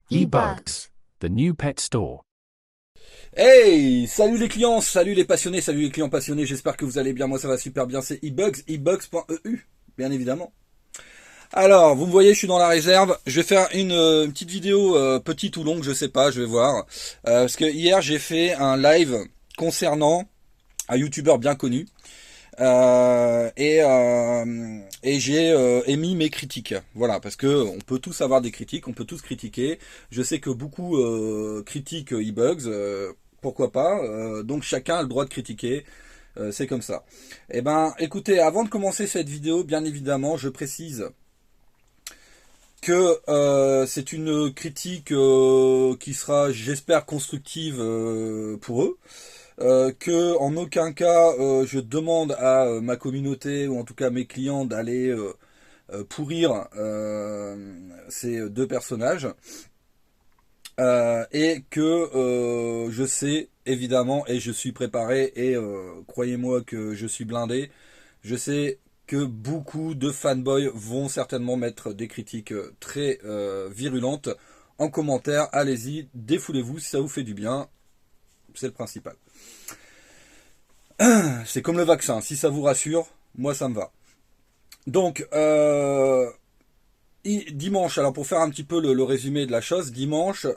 eBugs, the new pet store. Hey, salut les clients, salut les passionnés, salut les clients passionnés, j'espère que vous allez bien, moi ça va super bien, c'est eBugs, ebugs.eu, bien évidemment. Alors, vous me voyez, je suis dans la réserve, je vais faire une petite vidéo petite ou longue, je sais pas, je vais voir. Parce que hier j'ai fait un live concernant un youtubeur bien connu. Et j'ai émis mes critiques. Voilà, parce que on peut tous avoir des critiques, on peut tous critiquer. Je sais que beaucoup critiquent eBugs, pourquoi pas. Donc chacun a le droit de critiquer. C'est comme ça. Eh ben, écoutez, avant de commencer cette vidéo, bien évidemment, je précise que c'est une critique qui sera, j'espère, constructive pour eux. Que en aucun cas je demande à ma communauté ou en tout cas mes clients d'aller pourrir ces deux personnages et que je sais évidemment et je suis préparé et croyez-moi que je suis blindé, je sais que beaucoup de fanboys vont certainement mettre des critiques très virulentes en commentaire. Allez-y, défoulez-vous si ça vous fait du bien, c'est le principal. C'est comme le vaccin, si ça vous rassure, moi ça me va. Donc, dimanche, alors pour faire un petit peu le résumé de la chose, dimanche,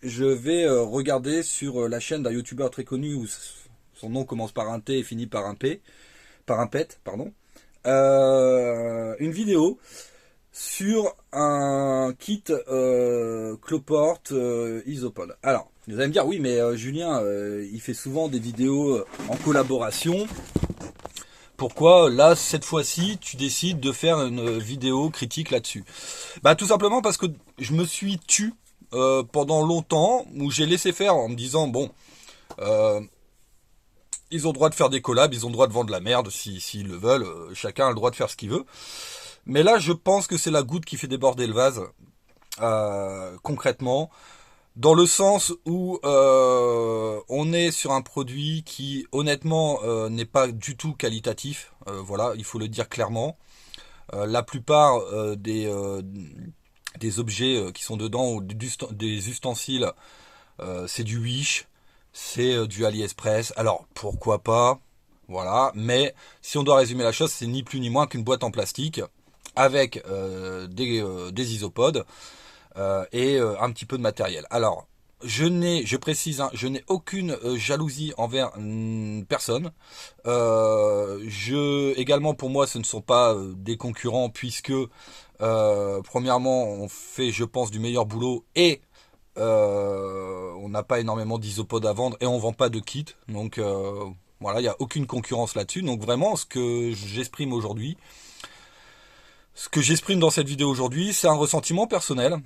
je vais regarder sur la chaîne d'un youtubeur très connu où son nom commence par un T et finit par un P, par un pet, pardon, une vidéo sur un kit Cloport Isopod. Alors, vous allez me dire, oui, mais Julien, il fait souvent des vidéos en collaboration. Pourquoi, là, cette fois-ci, tu décides de faire une vidéo critique là-dessus? Bah, tout simplement parce que je me suis tu pendant longtemps, où j'ai laissé faire en me disant, bon, euh, ils ont le droit de faire des collabs, ils ont le droit de vendre de la merde s'ils le veulent, chacun a le droit de faire ce qu'il veut. Mais là, je pense que c'est la goutte qui fait déborder le vase, concrètement, dans le sens où on est sur un produit qui, honnêtement, n'est pas du tout qualitatif. Voilà, il faut le dire clairement. La plupart des objets qui sont dedans ou des ustensiles, c'est du Wish, c'est du AliExpress. Alors, pourquoi pas? Voilà, mais si on doit résumer la chose, c'est ni plus ni moins qu'une boîte en plastique avec des isopods et un petit peu de matériel. Alors, je précise, hein, je n'ai aucune jalousie envers personne. Également pour moi, ce ne sont pas des concurrents puisque premièrement, on fait, je pense, du meilleur boulot et on n'a pas énormément d'isopods à vendre et on vend pas de kit. Donc voilà, il n'y a aucune concurrence là-dessus. Donc vraiment, ce que j'exprime dans cette vidéo aujourd'hui, c'est un ressentiment personnel.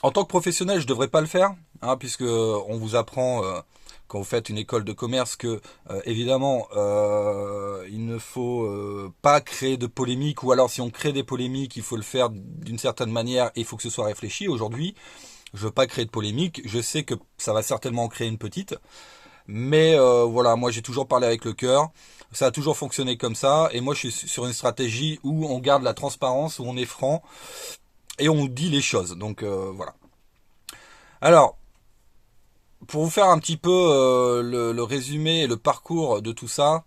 En tant que professionnel, je devrais pas le faire, hein, puisque on vous apprend quand vous faites une école de commerce que évidemment il ne faut pas créer de polémique, ou alors si on crée des polémiques, il faut le faire d'une certaine manière et il faut que ce soit réfléchi. Aujourd'hui, je veux pas créer de polémique. Je sais que ça va certainement en créer une petite, mais voilà, moi j'ai toujours parlé avec le cœur. Ça a toujours fonctionné comme ça, et moi je suis sur une stratégie où on garde la transparence, où on est franc et on dit les choses. Donc voilà. Alors, pour vous faire un petit peu le résumé et le parcours de tout ça,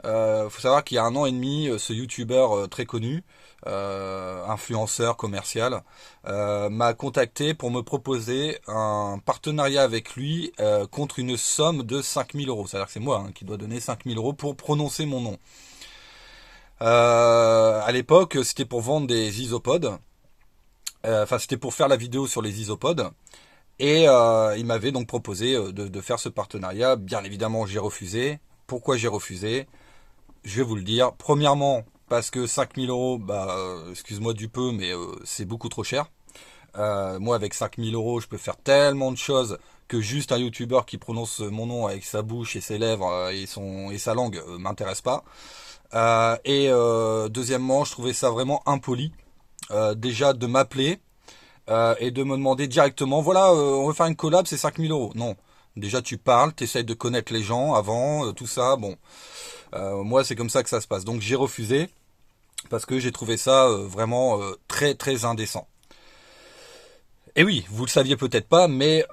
faut savoir qu'il y a un an et demi, ce youtubeur très connu, influenceur commercial, m'a contacté pour me proposer un partenariat avec lui contre une somme de 5 000 euros. C'est-à-dire que c'est moi, hein, qui dois donner 5 000 euros pour prononcer mon nom. À l'époque, c'était pour vendre des isopods. Enfin, c'était pour faire la vidéo sur les isopods. Et il m'avait donc proposé de faire ce partenariat. Bien évidemment, j'ai refusé. Pourquoi j'ai refusé? Je vais vous le dire. Premièrement, parce que 5 000 euros, bah, excuse-moi du peu, mais c'est beaucoup trop cher. Moi, avec 5 000 euros, je peux faire tellement de choses que juste un youtubeur qui prononce mon nom avec sa bouche et ses lèvres et sa langue m'intéresse pas. Deuxièmement, je trouvais ça vraiment impoli. Déjà de m'appeler et de me demander directement, voilà, on veut faire une collab, c'est 5 000 euros. Non, déjà tu parles, t'essayes de connaître les gens avant, tout ça, bon. Moi c'est comme ça que ça se passe. Donc j'ai refusé, parce que j'ai trouvé ça vraiment très très indécent. Et oui, vous le saviez peut-être pas, mais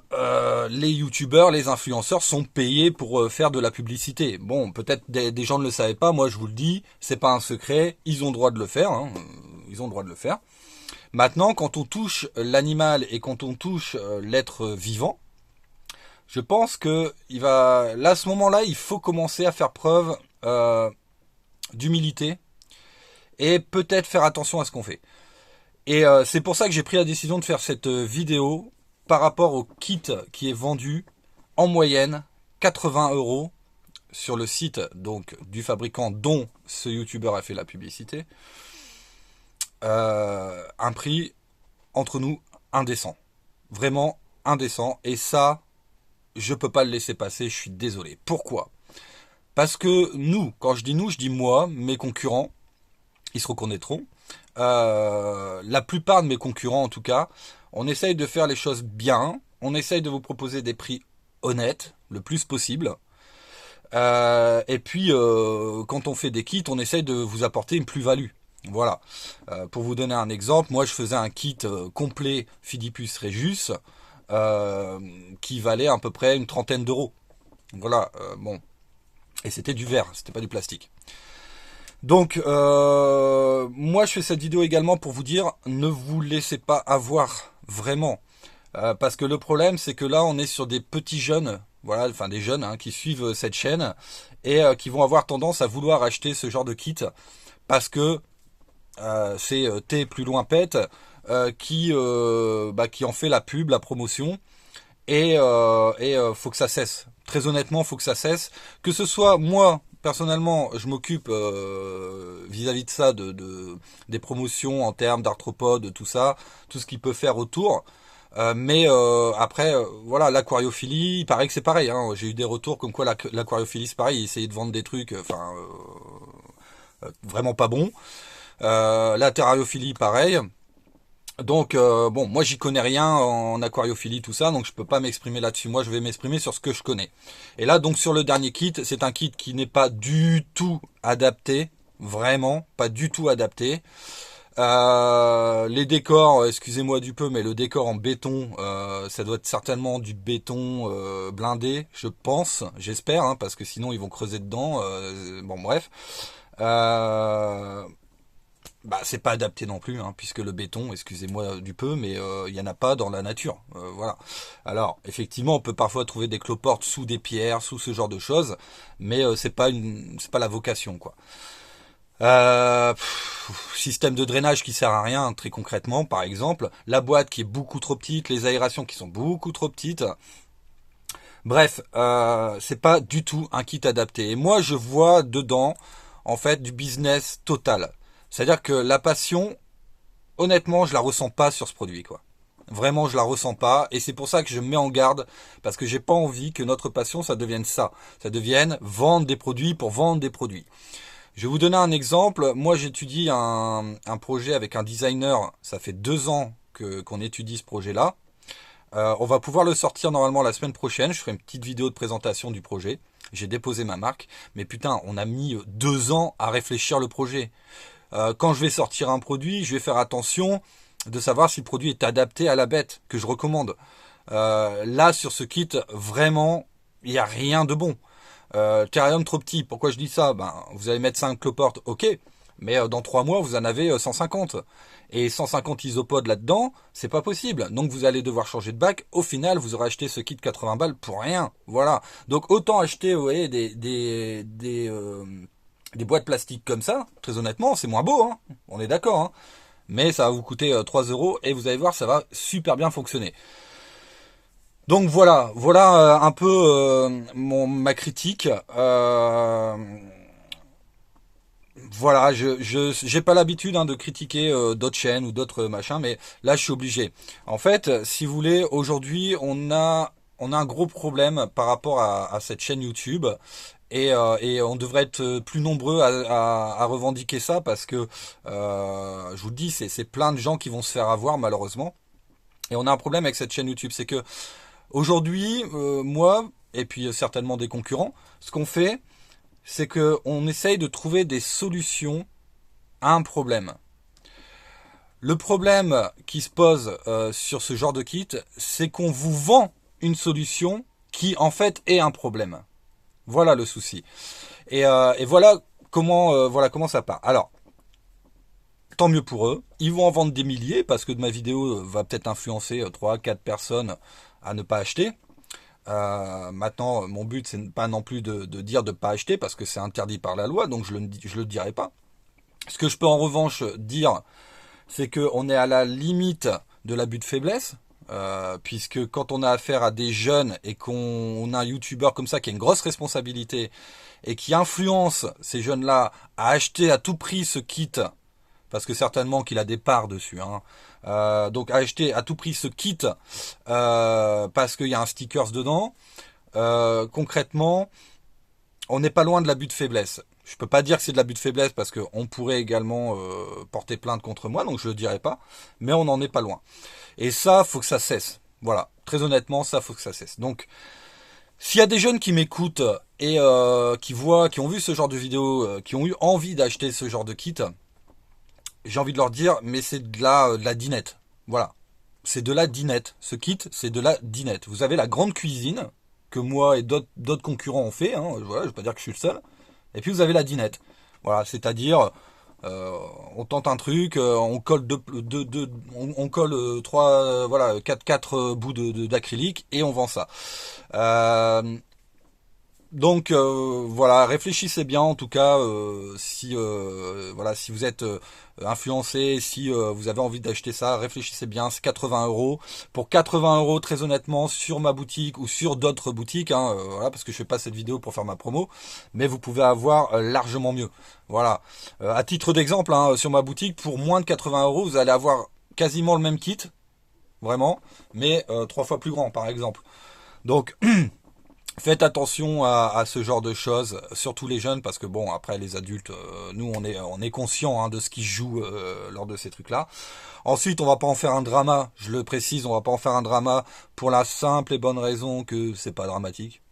les youtubeurs, les influenceurs sont payés pour faire de la publicité. Bon, peut-être des gens ne le savaient pas, moi je vous le dis, c'est pas un secret, ils ont le droit de le faire, hein, ils ont le droit de le faire. Maintenant, quand on touche l'animal et quand on touche l'être vivant, je pense que là, à ce moment-là, il faut commencer à faire preuve d'humilité et peut-être faire attention à ce qu'on fait. Et c'est pour ça que j'ai pris la décision de faire cette vidéo par rapport au kit qui est vendu en moyenne 80 € sur le site donc du fabricant dont ce youtubeur a fait la publicité. Un prix entre nous indécent, vraiment indécent. Et ça, je peux pas le laisser passer. Je suis désolé. Pourquoi? Parce que nous, quand je dis nous, je dis moi, mes concurrents, ils se reconnaîtront. La plupart de mes concurrents en tout cas, on essaye de faire les choses bien, on essaye de vous proposer des prix honnêtes, le plus possible. Et puis quand on fait des kits, on essaye de vous apporter une plus-value. Voilà. Pour vous donner un exemple, moi je faisais un kit complet Philippus Regius qui valait à peu près une 30aine d'euros. Voilà, bon. Et c'était du verre, c'était pas du plastique. Donc, moi je fais cette vidéo également pour vous dire, ne vous laissez pas avoir, vraiment. Parce que le problème, c'est que là, on est sur des petits jeunes, voilà, enfin des jeunes hein, qui suivent cette chaîne et qui vont avoir tendance à vouloir acheter ce genre de kit parce que c'est T plus loin pète qui en fait la pub, la promotion et faut que ça cesse. Très honnêtement, faut que ça cesse. Que ce soit moi personnellement, je m'occupe vis-à-vis de ça des promotions en termes d'arthropodes, tout ça, tout ce qu'il peut faire autour. Mais après, voilà, l'aquariophilie, il paraît que c'est pareil. Hein. J'ai eu des retours comme quoi l'aquariophilie c'est pareil, essayer de vendre des trucs, vraiment pas bons. La terrariophilie, pareil. Donc bon, moi j'y connais rien en aquariophilie, tout ça, donc je peux pas m'exprimer là-dessus. Moi je vais m'exprimer sur ce que je connais. Et là donc sur le dernier kit, c'est un kit qui n'est pas du tout adapté, vraiment pas du tout adapté. Les décors, excusez-moi du peu, mais le décor en béton, ça doit être certainement du béton blindé, je pense, j'espère, hein, parce que sinon ils vont creuser dedans. Bon bref. C'est pas adapté non plus, hein, puisque le béton, excusez-moi du peu, mais il y en a pas dans la nature, voilà. Alors effectivement, on peut parfois trouver des cloportes sous des pierres, sous ce genre de choses, mais c'est pas la vocation, quoi. Système de drainage qui sert à rien, très concrètement, par exemple, la boîte qui est beaucoup trop petite, les aérations qui sont beaucoup trop petites. Bref, c'est pas du tout un kit adapté. Et moi, je vois dedans, en fait, du business total. C'est-à-dire que la passion, honnêtement, je la ressens pas sur ce produit, quoi. Vraiment, je la ressens pas, et c'est pour ça que je me mets en garde, parce que j'ai pas envie que notre passion, ça devienne ça. Ça devienne vendre des produits pour vendre des produits. Je vais vous donner un exemple. Moi, j'étudie un projet avec un designer. Ça fait 2 ans qu'on étudie ce projet-là. On va pouvoir le sortir normalement la semaine prochaine. Je ferai une petite vidéo de présentation du projet. J'ai déposé ma marque. Mais putain, on a mis 2 ans à réfléchir le projet. Quand je vais sortir un produit, je vais faire attention de savoir si le produit est adapté à la bête que je recommande. Là, sur ce kit, vraiment, il n'y a rien de bon. Terrarium trop petit, pourquoi je dis ça? Vous allez mettre 5 cloportes, ok, mais dans 3 mois, vous en avez 150. Et 150 isopodes là-dedans, c'est pas possible. Donc vous allez devoir changer de bac. Au final, vous aurez acheté ce kit 80 balles pour rien. Voilà. Donc autant acheter, vous voyez, des boîtes plastiques comme ça, très honnêtement, c'est moins beau, hein. On est d'accord, hein. Mais ça va vous coûter 3 € et vous allez voir, ça va super bien fonctionner. Donc voilà un peu ma critique. Voilà, j'ai pas l'habitude de critiquer d'autres chaînes ou d'autres machins, mais là je suis obligé. En fait, si vous voulez, aujourd'hui on a un gros problème par rapport à cette chaîne YouTube. Et on devrait être plus nombreux à revendiquer ça parce que je vous le dis, c'est plein de gens qui vont se faire avoir malheureusement. Et on a un problème avec cette chaîne YouTube, c'est que aujourd'hui, moi, et puis certainement des concurrents, ce qu'on fait, c'est qu'on essaye de trouver des solutions à un problème. Le problème qui se pose sur ce genre de kit, c'est qu'on vous vend une solution qui en fait est un problème. Voilà le souci. Et voilà comment ça part. Alors, tant mieux pour eux. Ils vont en vendre des milliers parce que ma vidéo va peut-être influencer 3-4 personnes à ne pas acheter. Maintenant, mon but, c'est pas non plus de dire de ne pas acheter parce que c'est interdit par la loi, donc je le dirai pas. Ce que je peux en revanche dire, c'est qu'on est à la limite de l'abus de faiblesse, puisque quand on a affaire à des jeunes et qu'on a un youtubeur comme ça qui a une grosse responsabilité et qui influence ces jeunes-là à acheter à tout prix ce kit, parce que certainement qu'il a des parts dessus, hein. Donc à acheter à tout prix ce kit parce qu'il y a un stickers dedans, concrètement, on n'est pas loin de l'abus de faiblesse. Je peux pas dire que c'est de l'abus de faiblesse parce qu'on pourrait également porter plainte contre moi, donc je le dirai pas, mais on n'en est pas loin. Et ça, faut que ça cesse. Voilà, très honnêtement, ça faut que ça cesse. Donc, s'il y a des jeunes qui m'écoutent et qui ont vu ce genre de vidéo, qui ont eu envie d'acheter ce genre de kit, j'ai envie de leur dire, mais c'est de la dinette. Voilà, c'est de la dinette. Ce kit, c'est de la dinette. Vous avez la grande cuisine que moi et d'autres concurrents ont fait. Hein, voilà, je vais pas dire que je suis le seul. Et puis vous avez la dinette. Voilà, c'est-à-dire on tente un truc, on colle on colle quatre bouts d'acrylique et on vend ça. Donc voilà, réfléchissez bien en tout cas si vous êtes influencé, si vous avez envie d'acheter ça, réfléchissez bien, c'est 80 €. Pour 80 € très honnêtement sur ma boutique ou sur d'autres boutiques, hein, voilà, parce que je fais pas cette vidéo pour faire ma promo, mais vous pouvez avoir largement mieux. Voilà, à titre d'exemple, hein, sur ma boutique pour moins de 80 € vous allez avoir quasiment le même kit, vraiment, mais 3 fois plus grand par exemple. Donc faites attention à ce genre de choses, surtout les jeunes, parce que bon, après les adultes, nous on est conscient hein, de ce qui se joue lors de ces trucs-là. Ensuite, on va pas en faire un drama, je le précise, on va pas en faire un drama pour la simple et bonne raison que c'est pas dramatique.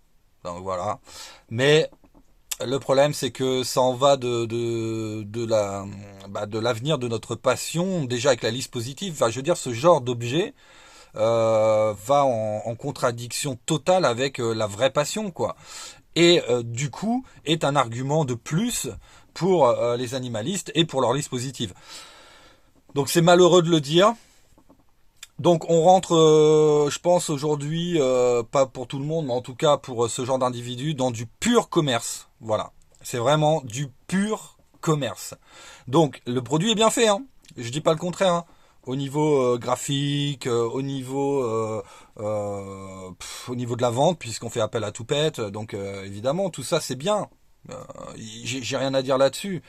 Donc voilà. Mais le problème, c'est que ça en va de l'avenir de notre passion, déjà avec la liste positive. Enfin, je veux dire, ce genre d'objet va en contradiction totale avec la vraie passion, quoi. Et du coup, est un argument de plus pour les animalistes et pour leur liste positive. Donc c'est malheureux de le dire. Donc on rentre, je pense aujourd'hui, pas pour tout le monde, mais en tout cas pour ce genre d'individu, dans du pur commerce. Voilà, c'est vraiment du pur commerce. Donc le produit est bien fait, hein. Je dis pas le contraire, hein. Au niveau graphique, au niveau de la vente, puisqu'on fait appel à Toupette, donc évidemment tout ça c'est bien. J'ai rien à dire là-dessus,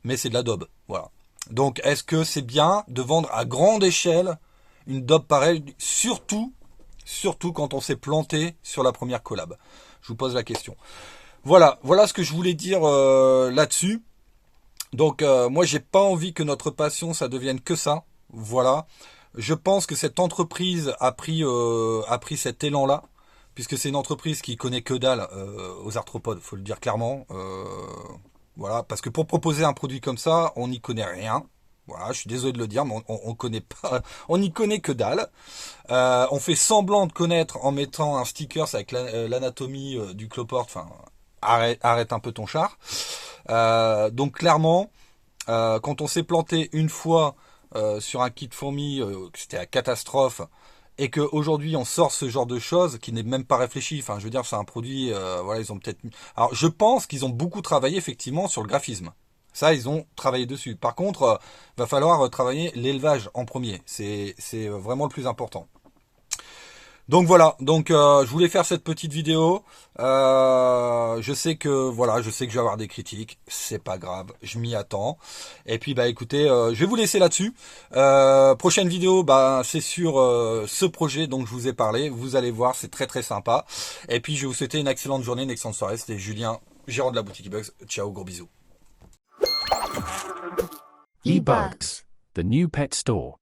mais c'est de la daube, voilà. Donc est-ce que c'est bien de vendre à grande échelle une daube pareille, surtout quand on s'est planté sur la première collab? Je vous pose la question. Voilà ce que je voulais dire là-dessus. Donc moi j'ai pas envie que notre passion ça devienne que ça. Voilà. Je pense que cette entreprise a pris cet élan-là, puisque c'est une entreprise qui connaît que dalle aux arthropodes, faut le dire clairement. Voilà, parce que pour proposer un produit comme ça, on n'y connaît rien. Voilà, je suis désolé de le dire, mais on connaît pas, on n'y connaît que dalle. On fait semblant de connaître en mettant un sticker avec l'anatomie du cloporte. Enfin, arrête un peu ton char. Donc clairement, quand on s'est planté une fois sur un kit fourmi, c'était la catastrophe, et qu'aujourd'hui on sort ce genre de choses qui n'est même pas réfléchi. Enfin, je veux dire, c'est un produit, voilà, ils ont peut-être. Alors, je pense qu'ils ont beaucoup travaillé effectivement sur le graphisme. Ça, ils ont travaillé dessus. Par contre, va falloir travailler l'élevage en premier. C'est vraiment le plus important. Donc voilà, je voulais faire cette petite vidéo. Je sais que je vais avoir des critiques, c'est pas grave, je m'y attends. Et puis écoutez, je vais vous laisser là-dessus. Prochaine vidéo, c'est sur ce projet dont je vous ai parlé. Vous allez voir, c'est très très sympa. Et puis je vais vous souhaiter une excellente journée, une excellente soirée. C'était Julien, gérant de la boutique eBugs. Ciao, gros bisous. eBugs, the new pet store.